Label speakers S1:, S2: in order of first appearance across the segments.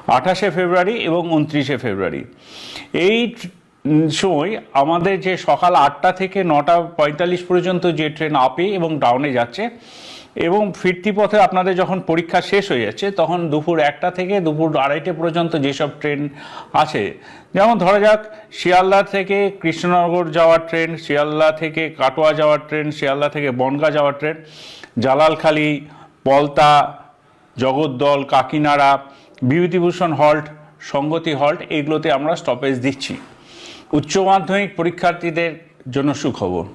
S1: 28শে ফেব্রুয়ারি এবং 29শে ফেব্রুয়ারি। এই সময় আমাদের যে সকাল 8টা থেকে 9টা 45 পর্যন্ত যে ট্রেন আপে এবং ডাউনে যাচ্ছে এবং ফিরতি পথে আপনাদের যখন পরীক্ষা শেষ হয়ে যাচ্ছে তখন দুপুর 1টা থেকে দুপুর 2:30 পর্যন্ত যেসব ট্রেন আছে, যেমন ধরা যাক শিয়ালদা থেকে কৃষ্ণনগর যাওয়ার ট্রেন, শিয়ালদা থেকে কাটোয়া যাওয়ার ট্রেন, শিয়ালদা থেকে বনগাঁ যাওয়ার ট্রেন, জালালখালি, পলতা, জগদ্দল, কাকিনাড়া, বিভূতিভূষণ হল্ট, সংগতি হল্ট, এইগুলোতে আমরা স্টপেজ দিচ্ছি। উচ্চ মাধ্যমিক পরীক্ষার্থীদের জন্য সুখবর,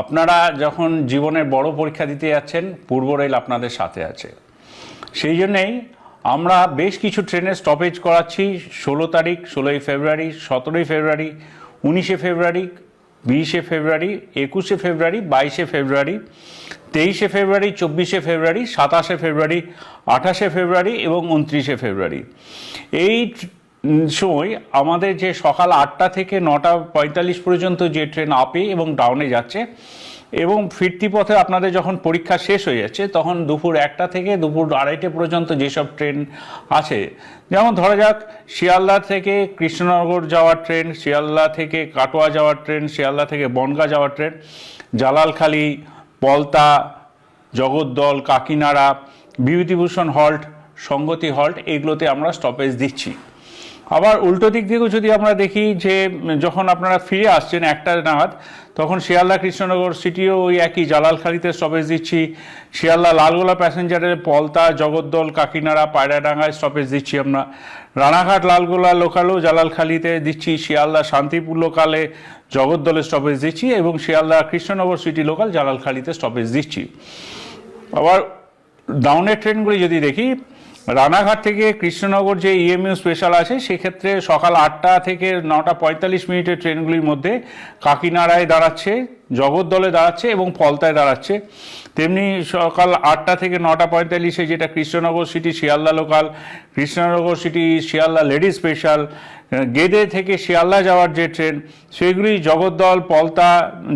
S1: আপনারা যখন জীবনের বড় পরীক্ষা দিতে যাচ্ছেন পূর্ব রেল আপনাদের সাথে আছে। সেই জন্যেই আমরা বেশ কিছু ট্রেনের স্টপেজ করাচ্ছি 16 তারিখ, 16ই ফেব্রুয়ারি, 17ই ফেব্রুয়ারি, 19শে ফেব্রুয়ারি, 20শে ফেব্রুয়ারি, 21শে ফেব্রুয়ারি, 22শে ফেব্রুয়ারি, 23শে ফেব্রুয়ারি, 24শে ফেব্রুয়ারি, 27শে ফেব্রুয়ারি, 28শে ফেব্রুয়ারি এবং 29শে ফেব্রুয়ারি। এই সময় আমাদের যে সকাল 8টা থেকে 9টা 45 পর্যন্ত যে ট্রেন আপে এবং ডাউনে যাচ্ছে এবং ফিরতি পথে আপনাদের যখন পরীক্ষা শেষ হয়ে যাচ্ছে তখন দুপুর 1টা থেকে দুপুর 2:30 পর্যন্ত যেসব ট্রেন আছে, যেমন ধরা যাক শিয়ালদা থেকে কৃষ্ণনগর যাওয়ার ট্রেন, শিয়ালদা থেকে কাটোয়া যাওয়ার ট্রেন, শিয়ালদা থেকে বনগাঁ যাওয়ার ট্রেন, জালালখালি, পলতা, জগদ্দল, কাকিনাড়া, বিভূতিভূষণ হল্ট, সংগতি হল্ট, এইগুলোতে আমরা স্টপেজ দিচ্ছি। আবার উল্টো দিক থেকেও যদি আমরা দেখি যে যখন আপনারা ফিরে আসছেন 1টা নাগাদ তখন শিয়ালদা কৃষ্ণনগর সিটিও ওই একই জালালখালিতে স্টপেজ দিচ্ছি, শিয়ালদা লালগোলা প্যাসেঞ্জারের পলতা, জগদ্দল, কাকিনাড়া, পায়রাডাঙ্গায় স্টপেজ দিচ্ছি আমরা, রানাঘাট লালগোলা লোকালও জালালখালিতে দিচ্ছি, শিয়ালদা শান্তিপুর লোকালে জগদ্দলে স্টপেজ দিচ্ছি এবং শিয়ালদা কৃষ্ণনগর সিটি লোকাল জালালখালিতে স্টপেজ দিচ্ছি। আবার ডাউনের ট্রেনগুলি যদি দেখি, রানাঘাট থেকে কৃষ্ণনগর যে ইএমইউ স্পেশাল আছে সেক্ষেত্রে সকাল 8টা থেকে 9টা 45 ট্রেনগুলির মধ্যে কাকিনাড়ায় দাঁড়াচ্ছে, জগদ্দলে দাঁড়াচ্ছে এবং পলতায় দাঁড়াচ্ছে। তেমনি সকাল 8টা থেকে 9টা 45 যেটা Krishnanagar city Sealdah local, Krishnanagar city Sealdah lady special, Gede থেকে শিয়ালদা যাওয়ার যে ট্রেন সেগুলি জগদ্দল, পলতা,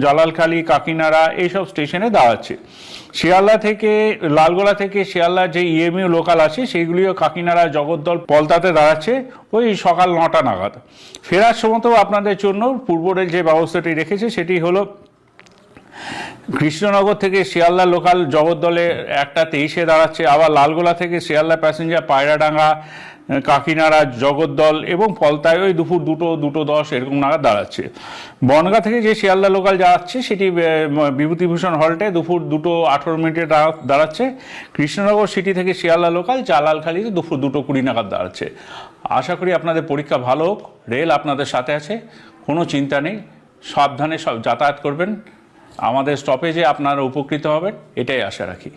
S1: জালালখালি, কাকিনাড়া এইসব স্টেশনে দাঁড়াচ্ছে। শিয়ালদা থেকে লালগোলা থেকে শিয়ালদা যে ইএমইউ লোকাল আছে সেইগুলিও কাকিনাড়া, জগদ্দল, পলতাতে দাঁড়াচ্ছে ওই সকাল 9টা নাগাদ। ফেরার সময়তেও আপনাদের জন্য পূর্ব রেল যে ব্যবস্থাটি রেখেছে সেটি হলো কৃষ্ণনগর থেকে শিয়ালদা লোকাল জগদ্দলে 1টা 23 দাঁড়াচ্ছে, আবার লালগোলা থেকে শিয়ালদা প্যাসেঞ্জার পায়রাডাঙ্গা, কাকিনাড়া, জগদ্দল এবং পলতায় ওই দুপুর 2:10 এরকম নাগাদ দাঁড়াচ্ছে। বনগাঁ থেকে যে শিয়ালদা লোকাল যাচ্ছে সেটি বিভূতিভূষণ হল্টে দুপুর 2:18 দাঁড়াচ্ছে। কৃষ্ণনগর সিটি থেকে শিয়ালদা লোকাল জালালখালিতে দুপুর 2:20 নাগাদ দাঁড়াচ্ছে। আশা করি আপনাদের পরীক্ষা ভালো হোক, রেল আপনাদের সাথে আছে, কোনো চিন্তা নেই, সাবধানে যাতায়াত করবেন, আমাদের স্টপেজে আপনারা উপকৃত হবেন, এটাই আশা রাখি।